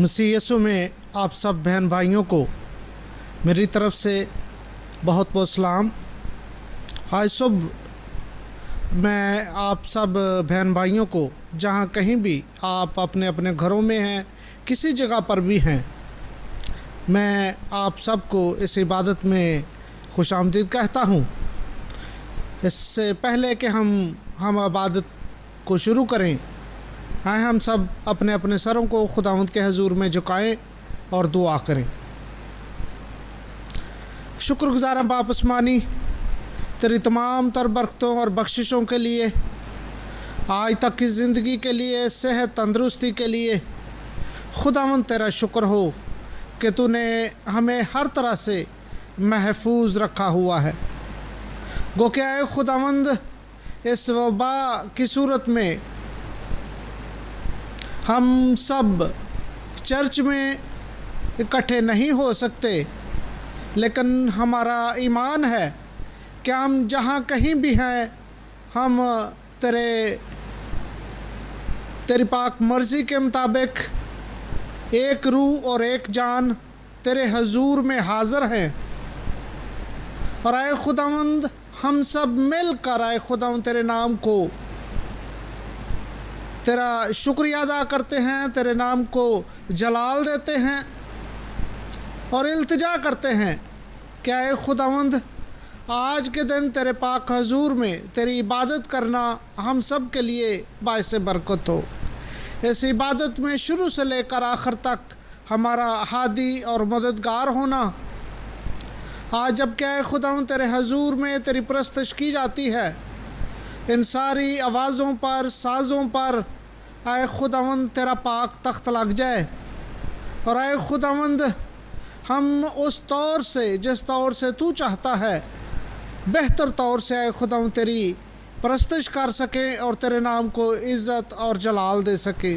मसीह यीशु में आप सब बहन भाइयों को मेरी तरफ से बहुत बहुत सलाम। आज सुबह मैं आप सब बहन भाइयों को जहाँ कहीं भी आप अपने अपने घरों में हैं, किसी जगह पर भी हैं, मैं आप सबको इस इबादत में खुशामदीद कहता हूँ। इससे पहले कि हम इबादत को शुरू करें, आए हम सब अपने अपने सरों को खुदावंद के हजूर में झुकाएं और दुआ करें। शुक्रगुज़ार हम बाप आसमानी तेरी तमाम तर बरकतों और बख्शिशों के लिए, आज तक की ज़िंदगी के लिए, सेहत तंदरुस्ती के लिए। खुदावंद तेरा शुक्र हो कि तूने हमें हर तरह से महफूज रखा हुआ है। गो क्या है खुदावंद, इस वबा की सूरत में हम सब चर्च में इकट्ठे नहीं हो सकते, लेकिन हमारा ईमान है कि हम जहाँ कहीं भी हैं, हम तेरी पाक मर्ज़ी के मुताबिक एक रूह और एक जान तेरे हजूर में हाज़िर हैं। और आए खुदावंद, हम सब मिलकर आए खुदावंद तेरे नाम को, तेरा शुक्रिया अदा करते हैं, तेरे नाम को जलाल देते हैं और इल्तिजा करते हैं क्या है खुदावंद, आज के दिन तेरे पाक हजूर में तेरी इबादत करना हम सब के लिए बाइस बरकत हो। इस इबादत में शुरू से लेकर आखिर तक हमारा हादी और मददगार होना। आज जब क्या है खुदावंद तेरे हजूर में तेरी परस्तश की जाती है, इन सारी आवाज़ों पर, साज़ों पर आए खुदावंद तेरा पाक तख्त लग जाए। और आए खुदावंद, हम उस तौर से जिस तौर से तू चाहता है, बेहतर तौर से आए खुदावंद तेरी परस्तश कर सकें और तेरे नाम को इज़्ज़त और जलाल दे सके।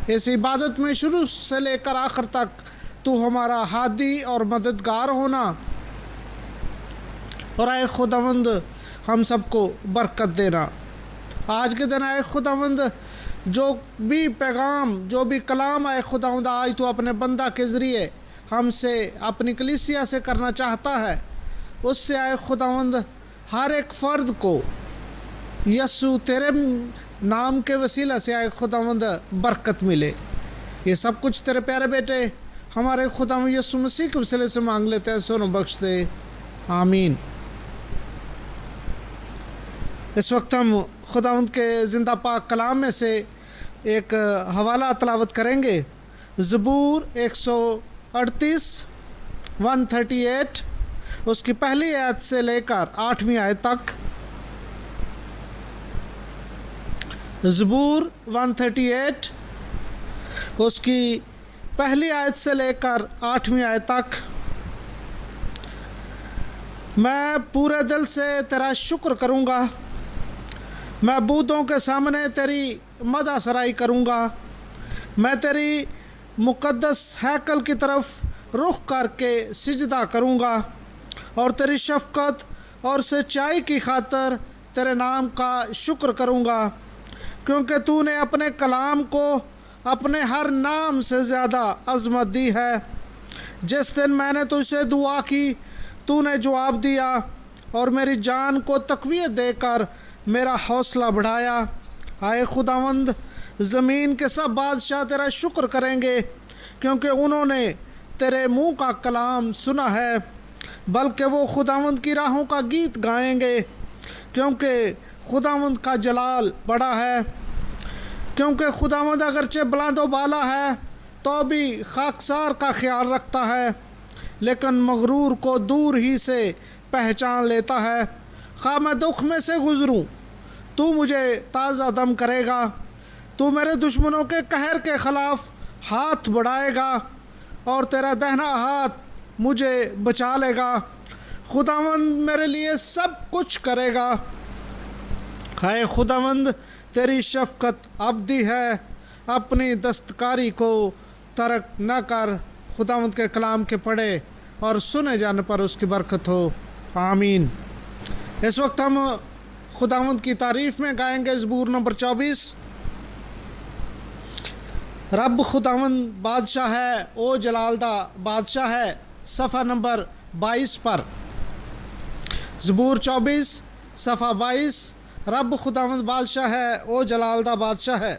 इस इबादत में शुरू से लेकर आखिर तक तू हमारा हादी और मददगार होना। और आए खुदावंद, हम सबको बरकत देना। आज के दिन आए खुदावंद, जो भी पैगाम, जो भी कलाम आए खुदावंद, आज तो अपने बंदा के ज़रिए हमसे, अपनी कलीसिया से करना चाहता है, उससे आए खुदावंद हर एक फ़र्द को यस्सु तेरे नाम के वसीला से आए खुदावंद बरकत मिले। ये सब कुछ तेरे प्यारे बेटे हमारे खुदावंद यस्सु मसीह के वसीले से मांग लेते हैं, सुनो बख्श दे, आमीन। इस वक्त हम खुदावंद के ज़िंदा पाक कलाम में से एक हवाला तलावत करेंगे। ज़बूर 138 138, उसकी पहली आयत से लेकर 8वीं आयत तक। ज़बूर 138 उसकी पहली आयत से लेकर 8वीं आयत तक। मैं पूरे दिल से तेरा शुक्र करूँगा, मैं बूतों के सामने तेरी मदह सराई करूँगा। मैं तेरी मुक़द्दस हैकल की तरफ रुख करके सिजदा करूँगा और तेरी शफ़क़त और सच्चाई की खातर तेरे नाम का शुक्र करूँगा, क्योंकि तूने अपने कलाम को अपने हर नाम से ज़्यादा अज़मत दी है। जिस दिन मैंने तुझसे दुआ की, तूने जवाब दिया और मेरी जान को तक़वियत देकर मेरा हौसला बढ़ाया। आए खुदावंद, ज़मीन के सब बादशाह तेरा शुक्र करेंगे, क्योंकि उन्होंने तेरे मुँह का कलाम सुना है। बल्कि वो खुदावंद की राहों का गीत गाएंगे, क्योंकि खुदावंद का जलाल बड़ा है। क्योंकि खुदावंद अगरचे बुलंद बाला है, तो भी खाकसार का ख्याल रखता है, लेकिन मगरूर को दूर ही से पहचान लेता है। खा मैं दुख में से गुज़रूँ, तू मुझे ताज़ा दम करेगा। तू मेरे दुश्मनों के कहर के ख़िलाफ़ हाथ बढ़ाएगा और तेरा दाहिना हाथ मुझे बचा लेगा। खुदावंद मेरे लिए सब कुछ करेगा। हाय खुदावंद, तेरी शफ़क़त अबदी है, अपनी दस्तकारी को तर्क न कर। खुदावंद के कलाम के पढ़े और सुने जाने पर उसकी बरकत हो, आमीन। इस वक्त हम खुदावंद की तारीफ़ में गाएंगे ज़बूर नंबर 24। रब खुदावंद बादशाह है, ओ जलाल दा बादशाह है, सफ़ा नंबर 22 पर। ज़बूर 24 सफ़ा 22, रब खुदावंद बादशाह है, ओ जलाल दा बादशाह है।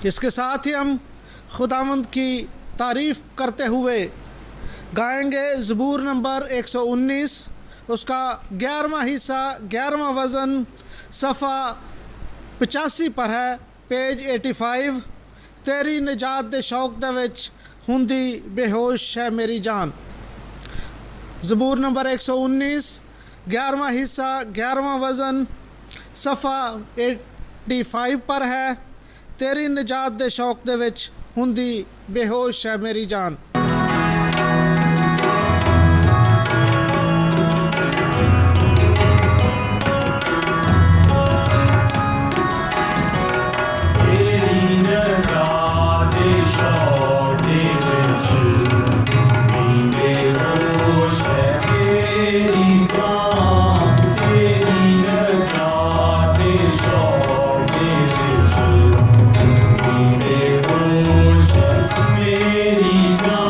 इसके साथ ही हम खुदावंद की तारीफ़ करते हुए गाएंगे ज़बूर नंबर 119, उसका 11वां हिस्सा 11वां वज़न सफ़ा 85 पर है, पेज 85। तेरी निजात दे शौक दे विच हुंदी बेहोश है मेरी जान। ज़बूर नंबर 119 11वां हिस्सा 11वां वज़न सफ़ा 85 पर है। तेरी निजात दे शौक दे विच हुंदी बेहोश है मेरी जान। मेरी जान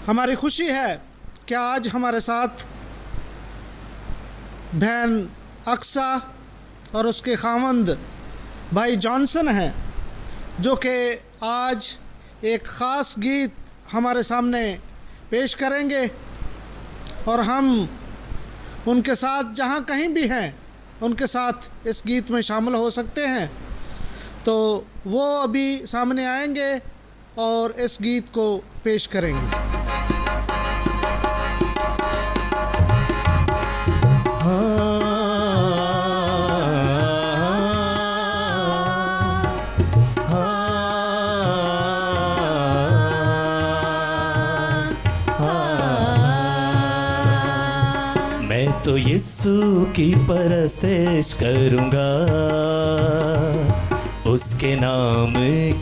हमारी खुशी है कि आज हमारे साथ बहन अक्सा और उसके खामंद भाई जॉनसन हैं, जो कि आज एक ख़ास गीत हमारे सामने पेश करेंगे और हम उनके साथ जहाँ कहीं भी हैं उनके साथ इस गीत में शामिल हो सकते हैं। तो वो अभी सामने आएंगे और इस गीत को पेश करेंगे। मैं तो यीशु की परस्तिश करूँगा, उसके नाम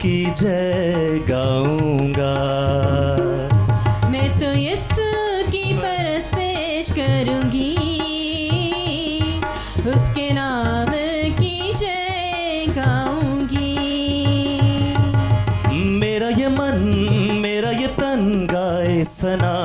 की जय गाऊँगा। मैं तो यीशु की परस्तिश करूँगी, उसके नाम की जय गाऊँगी। मेरा ये मन, मेरा ये तन गाए सना,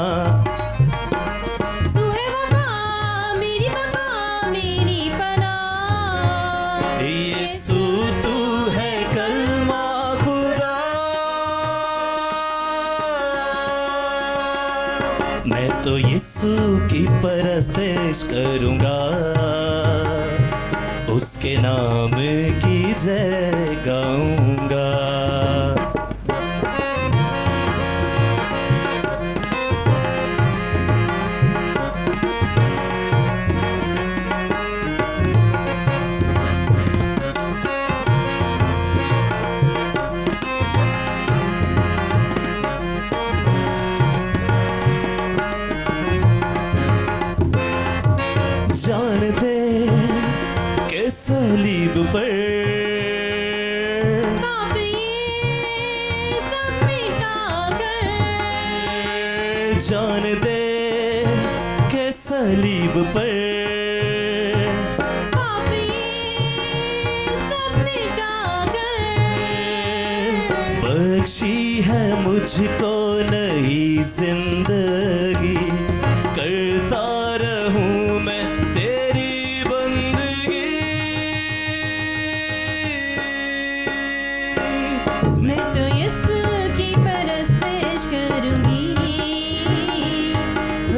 मैं तो यीशु की परस्तिश करूँगा, उसके नाम की जय गाऊँगा। जान दे के सलीब पर पाप ये सब मिटा कर, जान दे के सलीब पर पाप ये सब मिटा कर, बख्शी है मुझको नई जिंदगी, करता रहूं मैं तेरी बंदगी। मैं तो यीशु की परस्तिश करूँगी,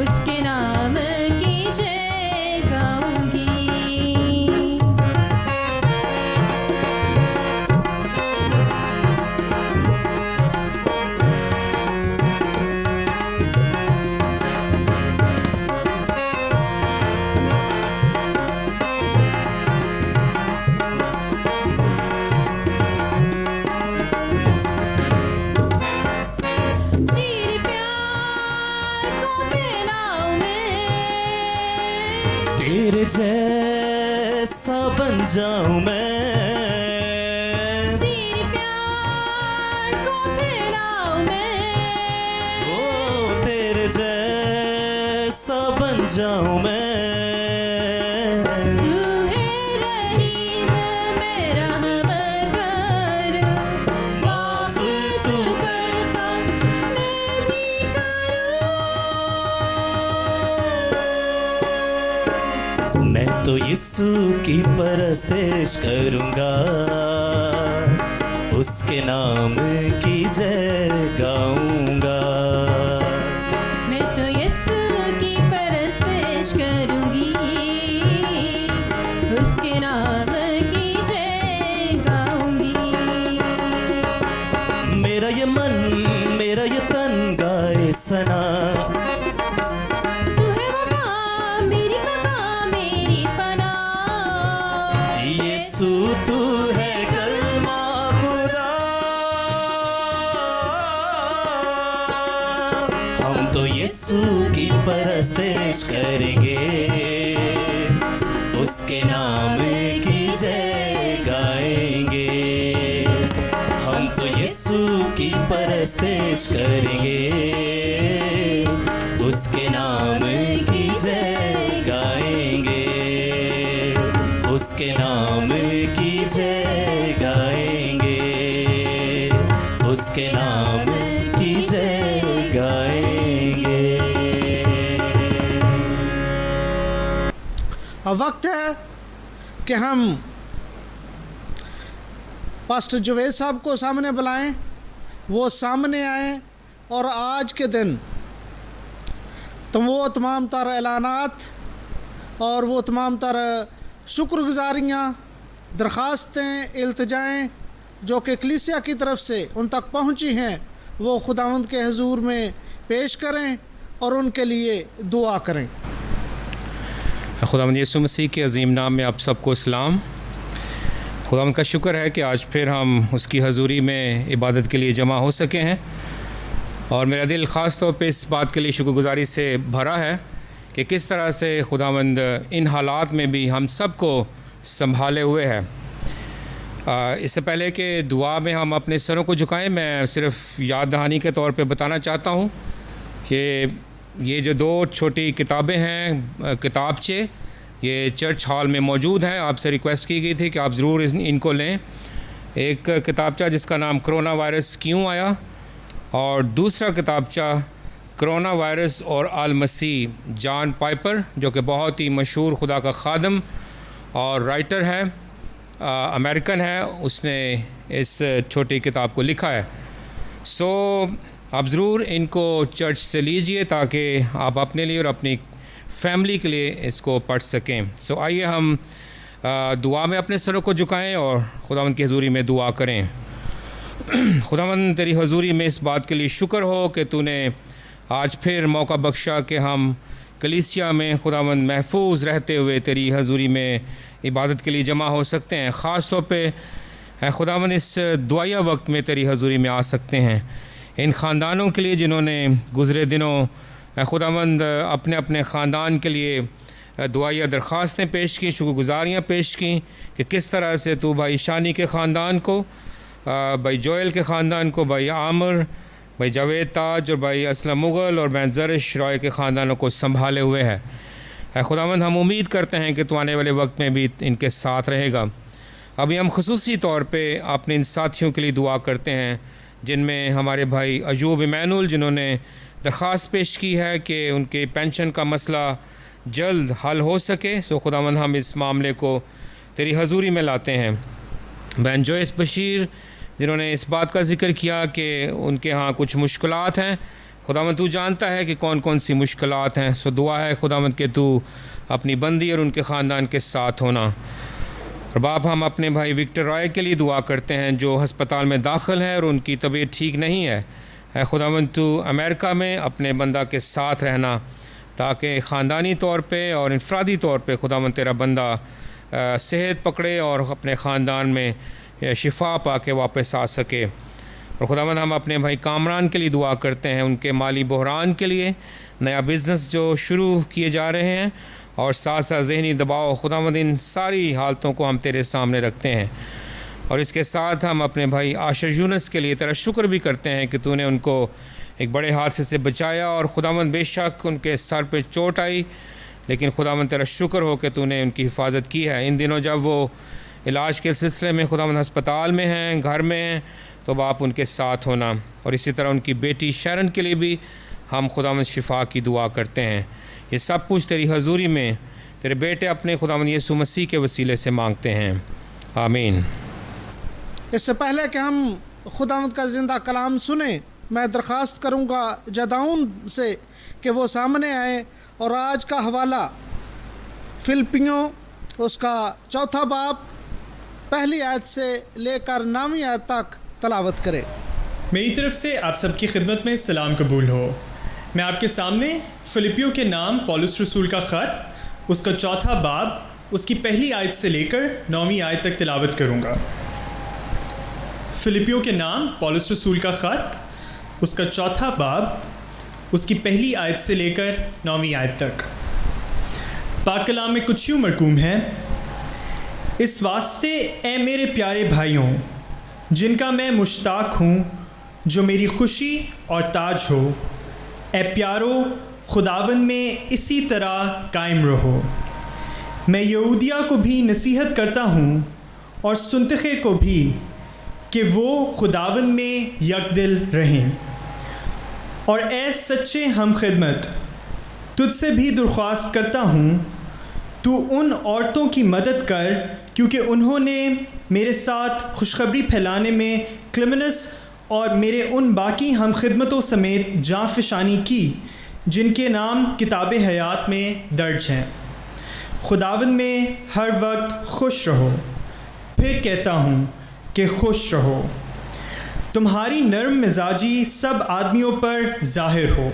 उसके नाम की जय गाऊँगी। तेरे प्यार को फैलाऊं मैं, तेरे जैसा बन जाऊं मैं, तेरे प्यार को फैलाऊं मैं, ओ तेरे जैसा बन जाऊं मैं। तू है रहीम मैं रहमगर, माफ तू करता मैं भी करूं। मैं तो यीशु की परस्तिश करूँगा, उसके नाम की जय गाऊँगा। मैं तो यीशु की परस्तिश करूँगी, उसके नाम की जय गाऊँगी। मेरा ये मन, मेरा ये तन गाए सना, तू है वफा मेरी बका मेरी पनाह, यीशु तू है कलमा खुदा। हम तो यीशु की परस्तिश करेंगे, उसके नाम की जय गाएंगे। हम तो यीशु की परस्तिश करेंगे, उसके नाम की जय गाएंगे, उसके नाम की जय गाएंगे, उसके नाम की जय गाएंगे। अब वक्त है कि हम पास्टर जवेद साहब को सामने बुलाएं, वो सामने आएँ और आज के दिन तो वो तमाम तर ऐलानात और वो तमाम तर शुक्रगुजारियाँ, दरख्वास्तें, इल्तिजाएँ जो कि कलीसिया की तरफ से उन तक पहुँची हैं, वो खुदावंद के हुजूर में पेश करें और उनके लिए दुआ करें। खुदावंद यीशु मसीह के अजीम नाम में आप सबको सलाम। खुदावंद का शुक्र है कि आज फिर हम उसकी हजूरी में इबादत के लिए जमा हो सके हैं, और मेरा दिल ख़ास तौर पे इस बात के लिए शुक्रगुजारी से भरा है कि किस तरह से खुदावंद इन हालात में भी हम सबको संभाले हुए है। इससे पहले कि दुआ में हम अपने सरों को झुकाएं, मैं सिर्फ याद दहानी के तौर पे बताना चाहता हूं कि ये जो 2 छोटी किताबें हैं, किताबचे, ये चर्च हॉल में मौजूद हैं। आपसे रिक्वेस्ट की गई थी कि आप ज़रूर इनको लें। एक किताबचा जिसका नाम कोरोना वायरस क्यों आया, और दूसरा किताबचा कोरोना वायरस और आल मसीह, जॉन पाइपर, जो कि बहुत ही मशहूर खुदा का खादम और राइटर है, अमेरिकन है, उसने इस छोटी किताब को लिखा है। सो आप ज़रूर इनको चर्च से लीजिए ताकि आप अपने लिए और अपनी फैमिली के लिए इसको पढ़ सकें। सो आइए हम दुआ में अपने सरों को झुकाएं और खुदावंद की हजूरी में दुआ करें। खुदावंद तेरी हजूरी में इस बात के लिए शुक्र हो कि तूने आज फिर मौका बख्शा कि हम कलीसिया में खुदावंद महफूज रहते हुए तेरी हजूरी में इबादत के लिए जमा हो सकते हैं। ख़ास तौर पे खुदावंद इस दुआया वक्त में तेरी हजूरी में आ सकते हैं। इन ख़ानदानों के लिए जिन्होंने गुज़रे दिनों खुदावंद अपने अपने ख़ानदान के लिए दुआया दरख्वास्तें पेश की, शुक्रगुजारियाँ पेश की कि किस तरह से तू भाई शानी के ख़ानदान को, भाई जोएल के ख़ानदान को, भाई आमिर, भाई जावेद ताज और भाई असलम मुग़ल और मैं ज़रिश रॉय के ख़ानदानों को संभाले हुए है। खुदावंद हम उम्मीद करते हैं कि तू आने वाले वक्त में भी इनके साथ रहेगा। अभी हम ख़ुसूसी तौर पे अपने इन साथियों के लिए दुआ करते हैं, जिनमें हमारे भाई अयूब इमानुअल, जिन्होंने दरख्वास्त पेश की है कि उनके पेंशन का मसला जल्द हल हो सके। सो खुदावंद हम इस मामले को तेरी हजूरी में लाते हैं। बहन जोइस बशीर, जिन्होंने इस बात का ज़िक्र किया कि उनके यहाँ कुछ मुश्किलात हैं। खुदावंद तू जानता है कि कौन कौन सी मुश्किलात हैं। सो दुआ है खुदावंद कि तू अपनी बंदी और उनके ख़ानदान के साथ होना। और बाप, हम अपने भाई विक्टर रॉय के लिए दुआ करते हैं जो हस्पताल में दाखिल है और उनकी तबीयत ठीक नहीं है। खुदावंद तू अमेरिका में अपने बंदा के साथ रहना ताकि ख़ानदानी तौर पे और इनफरादी तौर पे खुदावंद तेरा बंदा सेहत पकड़े और अपने ख़ानदान में शिफा पा के वापस आ सके। और खुदावंद हम अपने भाई कामरान के लिए दुआ करते हैं, उनके माली बहरान के लिए, नया बिज़नेस जो शुरू किए जा रहे हैं और साथ साथ ज़हनी दबाव। खुदावंद इन सारी हालतों को हम तेरे सामने रखते हैं। और इसके साथ हम अपने भाई आशर यूनुस के लिए तेरा शुक्र भी करते हैं कि तूने उनको एक बड़े हादसे से बचाया। और खुदावंद बेशक उनके सर पे चोट आई, लेकिन खुदावंद तेरा शुक्र हो कि तूने उनकी हिफाजत की है। इन दिनों जब वो इलाज के सिलसिले में खुदावंद हस्पताल में हैं, घर में हैं, तो आप उनके साथ होना। और इसी तरह उनकी बेटी शरण के लिए भी हम खुदावंद शिफा की दुआ करते हैं। ये सब कुछ तेरी हजूरी में तेरे बेटे अपने खुदावंद यीशु मसीह के वसीले से मांगते हैं, आमीन। इससे पहले कि हम खुदावंद का ज़िंदा कलाम सुने, मैं दरख्वास्त करूँगा जदाउन से कि वो सामने आए और आज का हवाला फिलिपियों उसका 4 बाब पहली आयत से लेकर 9वीं आयत तक तलावत करें। मेरी तरफ से आप सबकी खिदमत में सलाम कबूल हो। मैं आपके सामने फिलिपियों के नाम पौलुस रसूल का ख़त, उसका 4 बाब, उसकी पहली आयत से लेकर 9वीं आयत तक तिलावत करूँगा। फिलिपियों के नाम पौलुस रसूल का ख़त, उसका 4 बाब, उसकी पहली आयत से लेकर 9वीं आयत तक। पाक कलाम में कुछ यूँ मरकूम है, इस वास्ते ए मेरे प्यारे भाइयों, जिनका मैं मुश्ताक हूँ, जो मेरी खुशी और ताज हो, ए प्यारो खुदाबंद में इसी तरह कायम रहो। मैं यहूदिया को भी नसीहत करता हूँ और सुनतखे को भी कि वो खुदाबंद में यकदिल रहें। और ए सच्चे हम खिदमत, तुझसे भी दरख्वास्त करता हूँ, तू उन औरतों की मदद कर क्योंकि उन्होंने मेरे साथ खुशखबरी फैलाने में क्लिमेनस और मेरे उन बाकी हम खिदमतों समेत जाँफशानी की जिनके नाम किताब हयात में दर्ज हैं। खुदावंद में हर वक्त खुश रहो। फिर कहता हूँ कि खुश रहो। तुम्हारी नरम मिजाजी सब आदमियों पर जाहिर हो।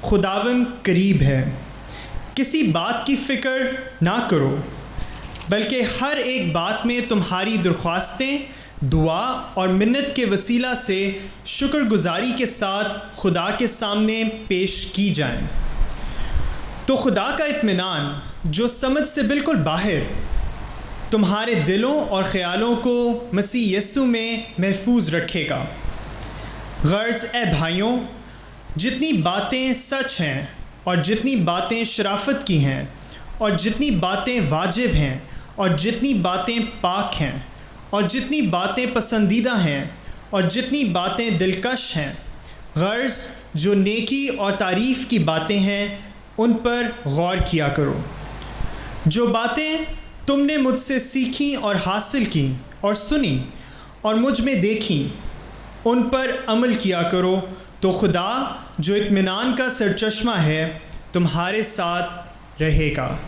खुदावंद करीब है। किसी बात की फ़िक्र ना करो, बल्कि हर एक बात में तुम्हारी दरख्वास्तें दुआ और मिन्नत के वसीला से शुक्रगुजारी के साथ खुदा के सामने पेश की जाएं। तो खुदा का इत्मीनान जो समझ से बिल्कुल बाहर तुम्हारे दिलों और ख़यालों को मसीह यस्सु में महफूज रखेगा। गर्ज़ ए भाइयों, जितनी बातें सच हैं और जितनी बातें शराफत की हैं और जितनी बातें वाजिब हैं और जितनी बातें पाक हैं और जितनी बातें पसंदीदा हैं और जितनी बातें दिलकश हैं, गर्ज़ जो नेकी और तारीफ़ की बातें हैं, उन पर गौर किया करो। जो बातें तुमने मुझसे सीखी और हासिल की और सुनी और मुझ में देखी, उन पर अमल किया करो, तो खुदा जो इत्मीनान का सरचश्मा है तुम्हारे साथ रहेगा।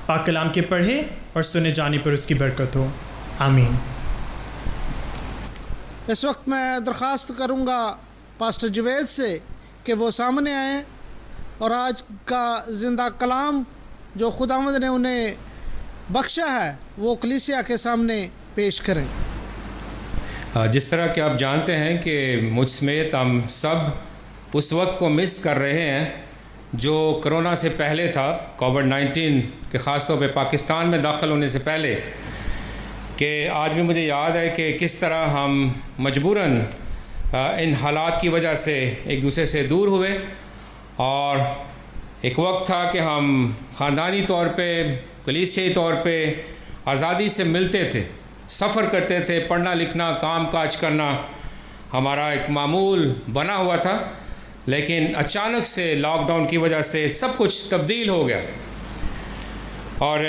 पाक कलाम के पढ़े और सुने जाने पर उसकी बरकत हो। आमीन। इस वक्त मैं दरख्वास्त करूंगा पास्टर जवेद से कि वो सामने आएँ और आज का ज़िंदा कलाम जो खुदावंद ने उन्हें बख्शा है वो कलीसिया के सामने पेश करें। जिस तरह कि आप जानते हैं कि मुझ समेत हम सब उस वक्त को मिस कर रहे हैं जो कोरोना से पहले था, कोविड-19 के ख़ास तौर पे पाकिस्तान में दाखिल होने से पहले, कि आज भी मुझे याद है कि किस तरह हम मजबूरन इन हालात की वजह से एक दूसरे से दूर हुए। और एक वक्त था कि हम ख़ानदानी तौर पे, कलीसियाई तौर पे आज़ादी से मिलते थे, सफ़र करते थे, पढ़ना लिखना, काम काज करना हमारा एक मामूल बना हुआ था। लेकिन अचानक से लॉकडाउन की वजह से सब कुछ तब्दील हो गया और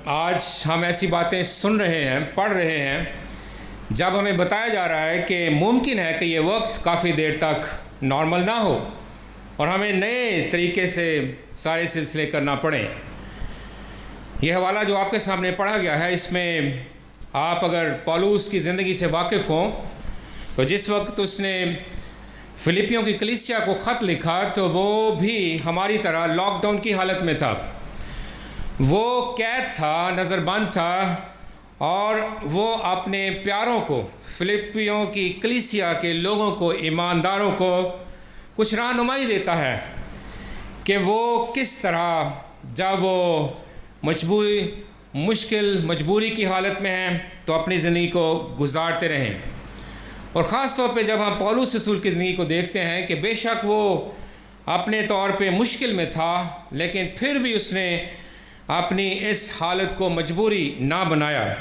आज हम ऐसी बातें सुन रहे हैं, पढ़ रहे हैं, जब हमें बताया जा रहा है कि मुमकिन है कि ये वक्त काफ़ी देर तक नॉर्मल ना हो और हमें नए तरीके से सारे सिलसिले करना पड़े। यह हवाला जो आपके सामने पढ़ा गया है, इसमें आप अगर पौलुस की ज़िंदगी से वाकिफ़ हों तो जिस वक्त उसने फ़िलिपियों की कलीसिया को ख़त लिखा तो वो भी हमारी तरह लॉकडाउन की हालत में था। वो कैद था, नज़रबंद था और वो अपने प्यारों को, फ़िलिपियों की कलीसिया के लोगों को, ईमानदारों को कुछ रहनुमाई देता है कि वो किस तरह जब वो मजबूरी की हालत में हैं तो अपनी ज़िंदगी को गुजारते रहें। और ख़ास तौर पे जब हम पौलुस रसूल की ज़िंदगी को देखते हैं कि बेशक वो अपने तौर पे मुश्किल में था, लेकिन फिर भी उसने अपनी इस हालत को मजबूरी ना बनाया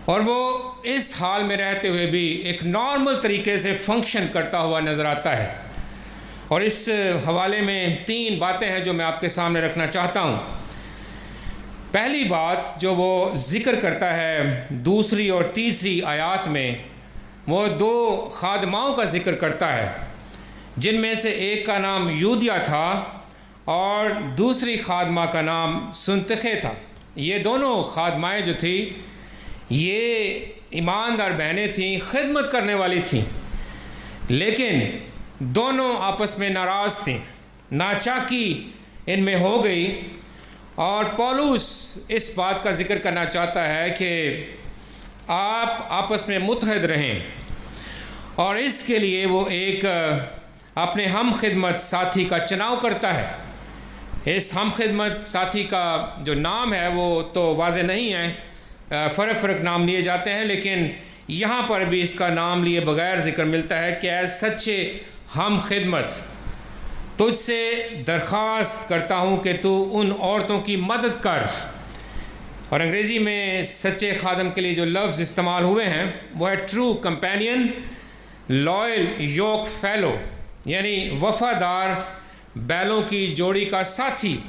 और वो इस हाल में रहते हुए भी एक नॉर्मल तरीके से फंक्शन करता हुआ नज़र आता है। और इस हवाले में 3 बातें हैं जो मैं आपके सामने रखना चाहता हूँ। पहली बात जो वो ज़िक्र करता है 2 और 3 आयात में, वो 2 खादमाओं का ज़िक्र करता है, जिनमें से एक का नाम यूदिया था और दूसरी खादमा का नाम सुनतखे था। ये दोनों खादमाएँ जो थी ये ईमानदार बहनें थीं, खिदमत करने वाली थीं, लेकिन दोनों आपस में नाराज़ थीं, नाचाकी इनमें हो गई। और पौलुस इस बात का ज़िक्र करना चाहता है कि आप आपस में मुत्तहद रहें और इसके लिए वो एक अपने हम खिदमत साथी का चुनाव करता है। इस हम खिदमत साथी का जो नाम है वो तो वाज़ेह नहीं है, फ़र्क नाम लिए जाते हैं, लेकिन यहाँ पर भी इसका नाम लिए बगैर ज़िक्र मिलता है कि ऐ सच्चे हम खिदमत, तुझसे दरख्वास्त करता हूँ कि तू उन औरतों की मदद कर। और अंग्रेज़ी में सच्चे खादम के लिए जो लफ्ज़ इस्तेमाल हुए हैं वो है ट्रू कंपेनियन, लॉयल योक फेलो, यानी वफ़ादार बैलों की जोड़ी का साथी।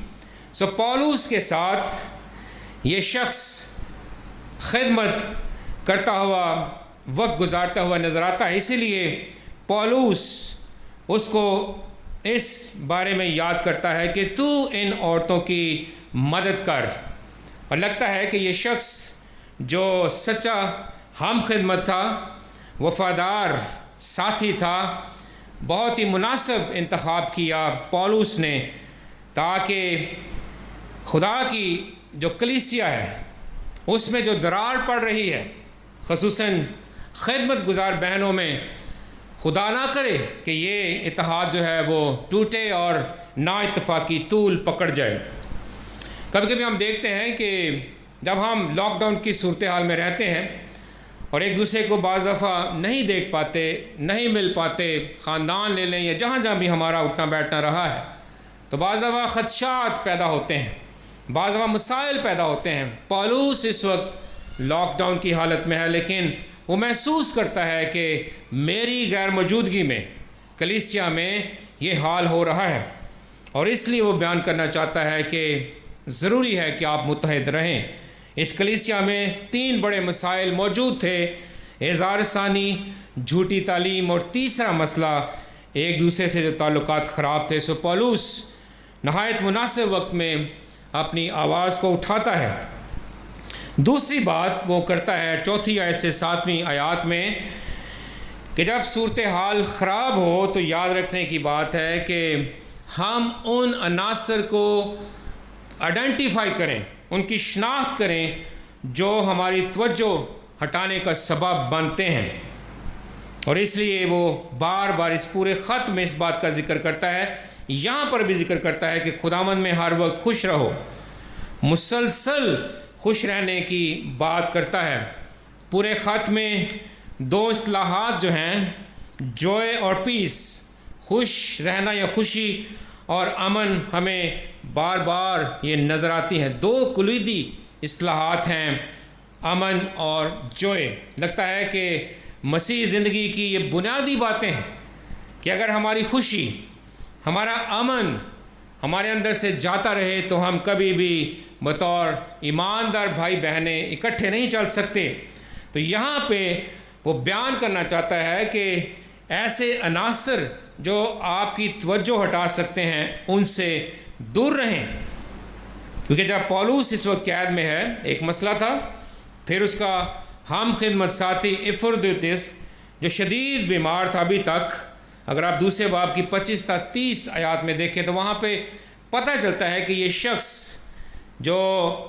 सो पौलुस के साथ ये शख्स खिदमत करता हुआ वक्त गुजारता हुआ नज़र आता है, इसीलिए पौलुस उसको इस बारे में याद करता है कि तू इन औरतों की मदद कर। और लगता है कि ये शख्स जो सच्चा हम खिदमत था, वफादार साथी था, बहुत ही मुनासिब इंतखाब किया पौलुस ने, ताकि खुदा की जो कलीसिया है उसमें जो दरार पड़ रही है, ख़ुसूसन खिदमत गुजार बहनों में, खुदा ना करे कि ये इत्तेहाद जो है वो टूटे और ना इत्तफाक़ी तूल पकड़ जाए। कभी कभी हम देखते हैं कि जब हम लॉकडाउन की सूरत हाल में रहते हैं और एक दूसरे को बाज़ दफ़ा नहीं देख पाते, नहीं मिल पाते, ख़ानदान ले लें या जहाँ जहाँ भी हमारा उठना बैठना रहा है, तो बाज़ दफ़ा ख़दशात पैदा होते हैं, बाज़ दफ़ा मसाइल पैदा होते हैं। पौलुस इस वक्त लॉकडाउन की हालत में है, लेकिन वो महसूस करता है कि मेरी गैर मौजूदगी में कलीसिया में ये हाल हो रहा है, और इसलिए वो बयान करना चाहता है कि ज़रूरी है कि आप मुत्तहिद रहें। इस कलीसिया में 3 बड़े मसाइल मौजूद थे, एज़ार सानी, झूठी तालीम, और तीसरा मसला एक दूसरे से जो ताल्लुकात ख़राब थे। सो पौलुस नहायत मुनासिब वक्त में अपनी आवाज़ को उठाता है। दूसरी बात वो करता है 4 आयत से 7वीं आयत में कि जब सूरत हाल ख़राब हो तो याद रखने की बात है कि हम उन अनासर को आइडेंटिफाई करें, उनकी शनाख्त करें जो हमारी तवज्जो हटाने का सबब बनते हैं। और इसलिए वो बार बार इस पूरे ख़त में इस बात का ज़िक्र करता है, यहाँ पर भी ज़िक्र करता है कि खुदावंद में हर वक्त खुश रहो, मुसलसल खुश रहने की बात करता है। पूरे ख़त में 2 इस्लाहात जो हैं, जॉय और पीस, खुश रहना या खुशी और अमन, हमें बार बार ये नज़र आती हैं। 2 कुलीदी इस्लाहात हैं, अमन और जॉय। लगता है कि मसीह ज़िंदगी की ये बुनियादी बातें हैं कि अगर हमारी खुशी, हमारा अमन हमारे अंदर से जाता रहे तो हम कभी भी बतौर ईमानदार भाई बहनें इकट्ठे नहीं चल सकते। तो यहाँ पे वो बयान करना चाहता है कि ऐसे अनासर जो आपकी तवज्जो हटा सकते हैं उनसे दूर रहें, क्योंकि जब पौलुस इस वक्त कैद में है, एक मसला था, फिर उसका हम खिदमत साथी इफ्रुदितुस जो शदीद बीमार था अभी तक, अगर आप दूसरे बाब की 25 से 30 आयत में देखें तो वहाँ पे पता चलता है कि ये शख्स जो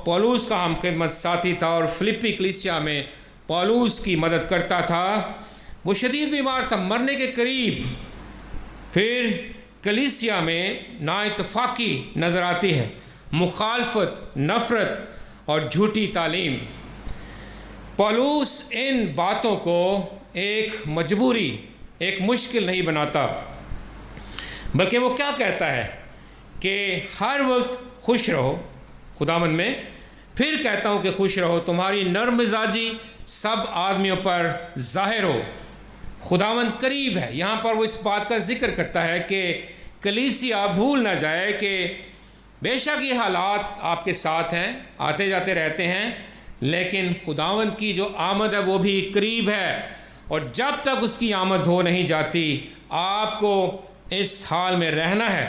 पौलुस का हम खिदमत साथी था और फिलिप्पी कलीसिया में पौलुस की मदद करता था, वो शदीद बीमार था, मरने के करीब। फिर कलीसिया में नाइतफाक़ी नज़र आती है, मुखालफत, नफ़रत और झूठी तालीम। पौलुस इन बातों को एक मजबूरी, एक मुश्किल नहीं बनाता, बल्कि वो क्या कहता है कि हर वक्त खुश रहो खुदावंद में। फिर कहता हूँ कि खुश रहो, तुम्हारी नर्म मिजाजी सब आदमियों पर ज़ाहिर हो, खुदावंद करीब है। यहाँ पर वो इस बात का जिक्र करता है कि कलीसिया भूल ना जाए कि बेशक ये हालात आपके साथ हैं, आते जाते रहते हैं, लेकिन खुदावंद की जो आमद है वो भी करीब है, और जब तक उसकी आमद हो नहीं जाती आपको इस हाल में रहना है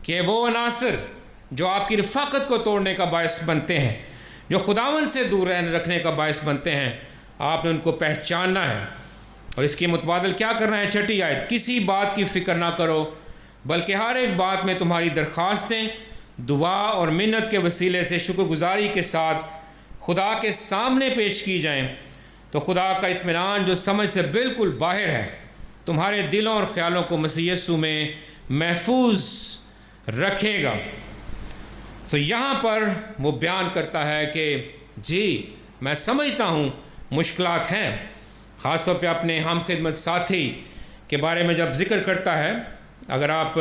कि वो अनासर जो आपकी रफ़ाकत को तोड़ने का बायस बनते हैं, जो खुदावंद से दूर रखने का बायस बनते हैं, आपने उनको पहचानना है। और इसके मुतबादल क्या करना है? 6 आयत, किसी बात की फ़िक्र ना करो, बल्कि हर एक बात में तुम्हारी दरख्वास्तें दुआ और मिन्नत के वसीले से शुक्रगुजारी के साथ खुदा के सामने पेश की जाएं, तो खुदा का इत्मीनान जो समझ से बिल्कुल बाहर है तुम्हारे दिलों और ख़्यालों को मसीह यीशु में महफूज रखेगा। सो यहाँ पर वो बयान करता है कि जी मैं समझता हूँ मुश्किलात हैं, ख़ास तौर पे अपने हम खिदमत साथी के बारे में जब जिक्र करता है। अगर आप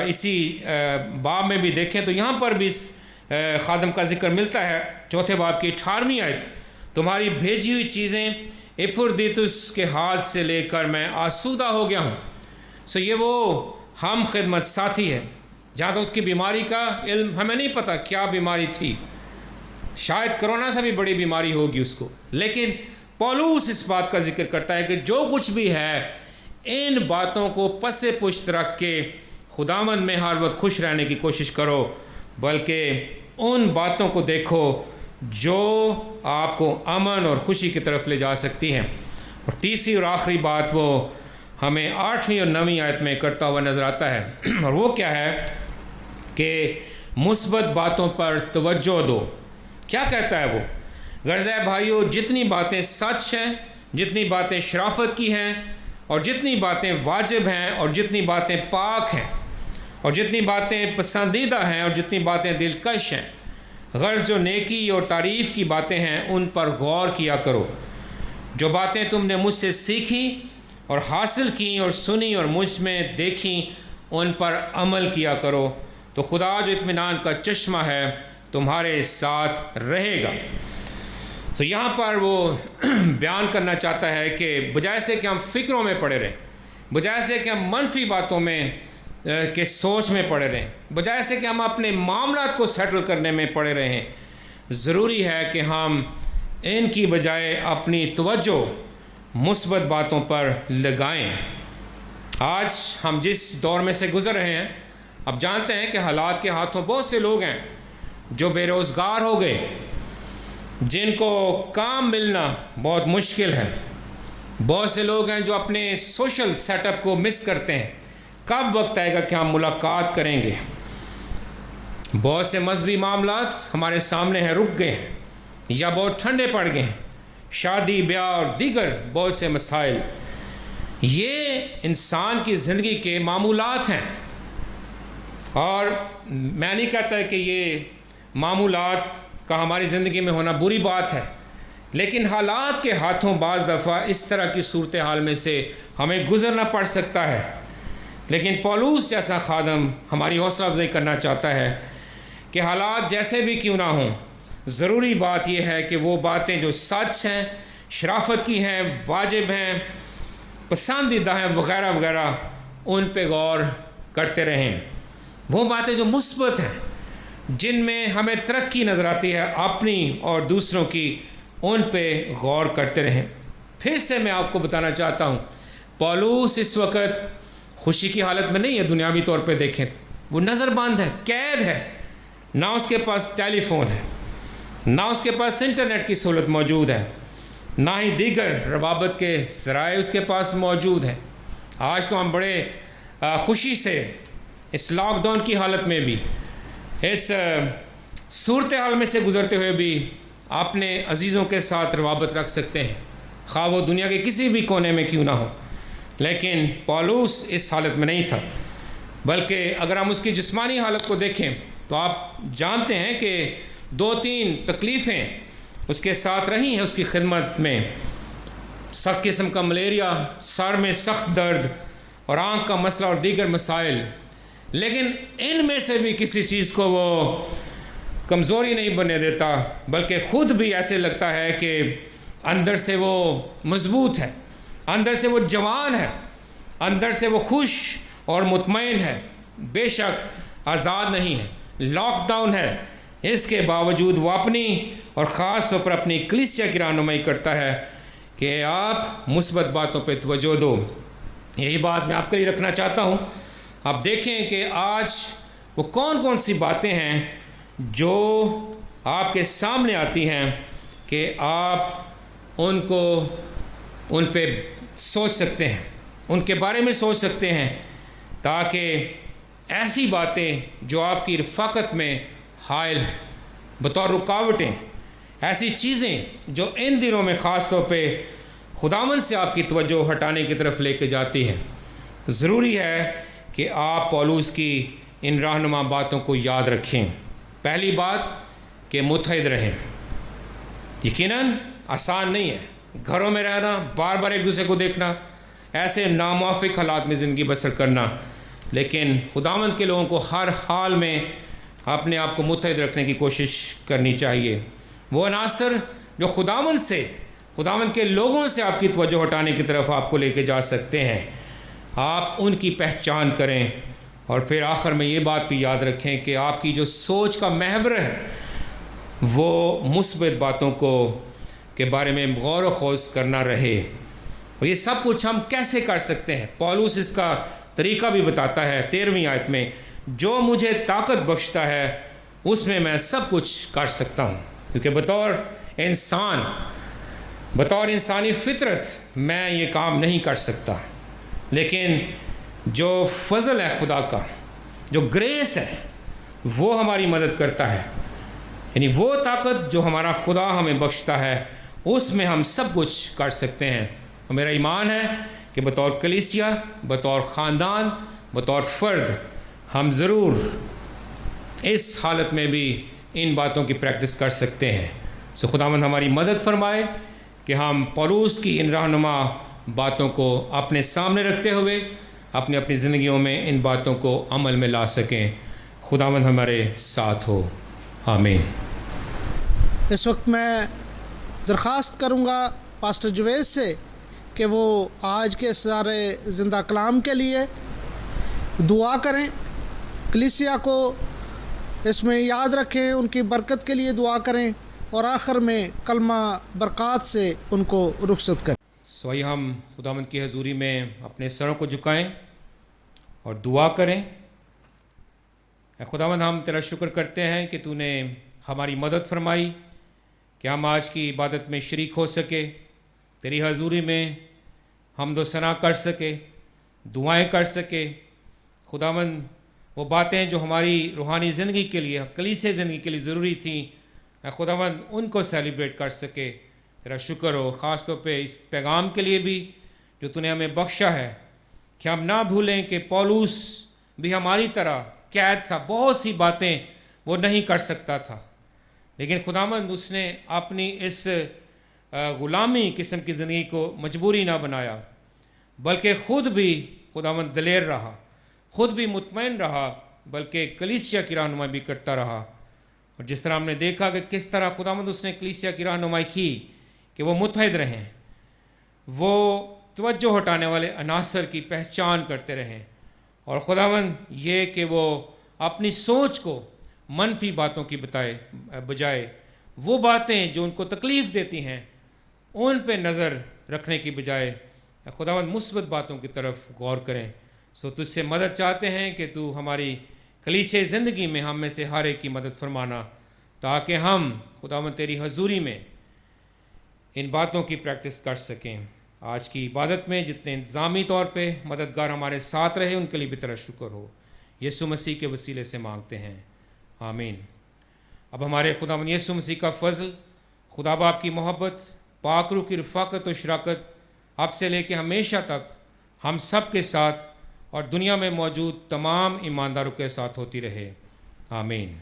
इसी बाब में भी देखें तो यहाँ पर भी इस खादम का जिक्र मिलता है, 4 बाब की 18वीं आयत, तुम्हारी भेजी हुई चीज़ें इफ्रुदितुस के हाथ से लेकर मैं आसूदा हो गया हूँ। सो ये वो हम खिदमत साथी है जहाँ तो उसकी बीमारी का इल्म हमें नहीं पता क्या बीमारी थी, शायद कोरोना से भी बड़ी बीमारी होगी उसको, लेकिन पौलुस इस बात का जिक्र करता है कि जो कुछ भी है इन बातों को पसे पुश्त रख के खुदावंद में हर वक्त खुश रहने की कोशिश करो, बल्कि उन बातों को देखो जो आपको अमन और खुशी की तरफ ले जा सकती हैं। और तीसरी और आखिरी बात वो हमें 8वीं और 9वीं आयत में करता हुआ नज़र आता है, और वो क्या है कि मुस्बत बातों पर तवज्जो दो। क्या कहता है वो? गर्ज़ है भाइयों, जितनी बातें सच हैं, जितनी बातें शराफत की हैं, और जितनी बातें वाजिब हैं, और जितनी बातें पाक हैं, और जितनी बातें पसंदीदा हैं, और जितनी बातें दिलकश हैं, गर्ज़ जो नेकी और तारीफ़ की बातें हैं उन पर गौर किया करो। जो बातें तुमने मुझसे सीखी और हासिल की और सुनी और मुझ में देखी उन पर अमल किया करो, तो खुदा जो इत्मीनान का चश्मा है तुम्हारे साथ रहेगा। तो यहाँ पर वो बयान करना चाहता है कि बजाय से कि हम फ़िक्रों में पड़े रहें, बजाय से कि हम मनफी बातों में के सोच में पड़े रहें, बजाय से कि हम अपने मामलात को सेटल करने में पड़े रहें, ज़रूरी है कि हम इनकी बजाय अपनी तवज्जो मुस्बत बातों पर लगाएं। आज हम जिस दौर में से गुज़र रहे हैं, अब जानते हैं कि हालात के हाथों बहुत से लोग हैं जो बेरोज़गार हो गए, जिनको काम मिलना बहुत मुश्किल है। बहुत से लोग हैं जो अपने सोशल सेटअप को मिस करते हैं, कब वक्त आएगा कि हम मुलाकात करेंगे। बहुत से मजहबी मामलात हमारे सामने हैं, रुक गए हैं या बहुत ठंडे पड़ गए हैं, शादी ब्याह और दीगर बहुत से मसाइल, ये इंसान की ज़िंदगी के मामूलात हैं। और मैं नहीं कहता कि ये मामूलात का हमारी ज़िंदगी में होना बुरी बात है, लेकिन हालात के हाथों बाज़ दफ़ा इस तरह की सूरत हाल में से हमें गुज़रना पड़ सकता है। लेकिन पौलुस जैसा खादम हमारी हौसला अफजाई करना चाहता है कि हालात जैसे भी क्यों ना हों, ज़रूरी बात यह है कि वो बातें जो सच हैं, शराफत की हैं, वाजिब हैं, पसंदीदा हैं वगैरह वगैरह, उन पे गौर करते रहें। वो बातें जो मुस्बत हैं, जिनमें हमें तरक्की नज़र आती है अपनी और दूसरों की, उन पे गौर करते रहें। फिर से मैं आपको बताना चाहता हूँ, पौलुस इस वक्त खुशी की हालत में नहीं है। दुनियावी तौर पे देखें तो वो नज़रबंद है, कैद है, ना उसके पास टेलीफोन है, ना उसके पास इंटरनेट की सहूलत मौजूद है, ना ही दीगर रवाबत के ज़राए उसके पास मौजूद हैं। आज तो हम बड़े खुशी से इस लॉकडाउन की हालत में भी, इस सूरत हाल में से गुज़रते हुए भी अपने अजीज़ों के साथ रवाबत रख सकते हैं, खा वो दुनिया के किसी भी कोने में क्यों ना हो। लेकिन पौलुस इस हालत में नहीं था, बल्कि अगर हम उसकी जिस्मानी हालत को देखें तो आप जानते हैं कि 2-3 तकलीफ़ें उसके साथ रही हैं उसकी खिदमत में। सख्त किस्म का मलेरिया, सर में सख्त दर्द और आँख का मसला और दीगर मसाइल, लेकिन इनमें से भी किसी चीज़ को वो कमज़ोरी नहीं बनने देता, बल्कि ख़ुद भी ऐसे लगता है कि अंदर से वो मज़बूत है, अंदर से वो जवान है, अंदर से वो खुश और मुतमईन है। बेशक आज़ाद नहीं है, लॉकडाउन है, इसके बावजूद वो अपनी और ख़ास तौर पर अपनी कलीसिया की रहनुमाई करता है कि आप मुस्बत बातों पे तवज्जो दो। यही बात मैं आपके लिए रखना चाहता हूँ। आप देखें कि आज वो कौन कौन सी बातें हैं जो आपके सामने आती हैं कि आप उन पे सोच सकते हैं, उनके बारे में सोच सकते हैं, ताकि ऐसी बातें जो आपकी रफ़ाकत में हायल हैं, बतौर रुकावटें, ऐसी चीज़ें जो इन दिनों में ख़ास तौर पे खुदावंद से आपकी तवज्जो हटाने की तरफ लेके जाती है, ज़रूरी है कि आप पौलुस की इन रहनुमा बातों को याद रखें। पहली बात कि मुत्तहिद रहें। यकीनन आसान नहीं है घरों में रहना, बार बार एक दूसरे को देखना, ऐसे नामुवाफिक हालात में ज़िंदगी बसर करना, लेकिन खुदावंद के लोगों को हर हाल में अपने आप को मुत्तहिद रखने की कोशिश करनी चाहिए। वो अनासर जो खुदावंद के लोगों से आपकी तवज्जो हटाने की तरफ आपको लेके जा सकते हैं, आप उनकी पहचान करें और फिर आखिर में ये बात भी याद रखें कि आपकी जो सोच का महवर है वो मुस्बत बातों को के बारे में गौर व खोज करना रहे। और ये सब कुछ हम कैसे कर सकते हैं? पौलुस इसका तरीका भी बताता है 13वीं आयत में, जो मुझे ताकत बख्शता है उसमें मैं सब कुछ कर सकता हूँ। क्योंकि बतौर इंसानी फितरत मैं ये काम नहीं कर सकता, लेकिन जो फजल है खुदा का, जो ग्रेस है, वो हमारी मदद करता है। यानी वो ताकत जो हमारा खुदा हमें बख्शता है उसमें हम सब कुछ कर सकते हैं। और मेरा ईमान है कि बतौर कलीसिया, बतौर ख़ानदान, बतौर फ़र्द हम ज़रूर इस हालत में भी इन बातों की प्रैक्टिस कर सकते हैं। सो खुदावंद हमारी मदद फरमाए कि हम पौलुस की इन रहनुमा बातों को अपने सामने रखते हुए अपनी अपनी ज़िंदगियों में इन बातों को अमल में ला सकें। खुदावंद हमारे साथ हो, आमीन। इस वक्त मैं दरख्वास्त करूँगा पास्टर जुवैद से कि वो आज के सारे ज़िंदा कलाम के लिए दुआ करें, कलीसिया को इसमें याद रखें, उनकी बरकत के लिए दुआ करें और आखिर में कलमा बरक़ात से उनको रुखसत करें। सो आइए हम खुदावंद की हजूरी में अपने सरों को झुकाएं और दुआ करें। ऐ खुदावंद, हम तेरा शुक्र करते हैं कि तूने हमारी मदद फरमाई कि हम आज की इबादत में शरीक हो सके, तेरी हजूरी में हम्दो सना कर सके, दुआएं कर सके। खुदावंद, वो बातें जो हमारी रूहानी ज़िंदगी के लिए, कलीसिया ज़िंदगी के लिए ज़रूरी थी, खुदावंद उनको सेलिब्रेट कर सके। तेरा शुक्र हो ख़ास तौर पे इस पैगाम के लिए भी जो तूने हमें बख्शा है, कि हम ना भूलें कि पौलुस भी हमारी तरह कैद था, बहुत सी बातें वो नहीं कर सकता था, लेकिन खुदावंद उसने अपनी इस ग़ुलामी किस्म की ज़िंदगी को मजबूरी ना बनाया, बल्कि ख़ुद भी खुदावंद दलेर रहा, ख़ुद भी मुतमईन रहा, बल्कि कलीसिया की रहनुमाई भी करता रहा। और जिस तरह हमने देखा कि किस तरह खुदावंद उसने कलीसिया की रहनुमाई की कि वो मुत्तहिद रहें, वो तवज्जो हटाने वाले अनासर की पहचान करते रहें, और खुदावंद ये कि वो अपनी सोच को मनफी बातों की बजाय वो बातें जो उनको तकलीफ़ देती हैं उन पे नज़र रखने की बजाय खुदावंद मुस्बत बातों की तरफ गौर करें। सो तुझसे मदद चाहते हैं कि तू हमारी कलीसिया ज़िंदगी में हम में से हर एक की मदद फरमाना, ताकि हम खुदावंद तेरी हजूरी में इन बातों की प्रैक्टिस कर सकें। आज की इबादत में जितने इंतज़ामी तौर पे मददगार हमारे साथ रहे उनके लिए भी तेरा शुक्र हो, यीशु मसीह के वसीले से मांगते हैं, आमीन। अब हमारे खुदावंद यीशु मसीह का फ़ज़ल, खुदा बाप की मोहब्बत, पाक रूह की रफ़ाकत और शराकत अब से लेके हमेशा तक हम सब के साथ और दुनिया में मौजूद तमाम ईमानदारों के साथ होती रहे, आमीन।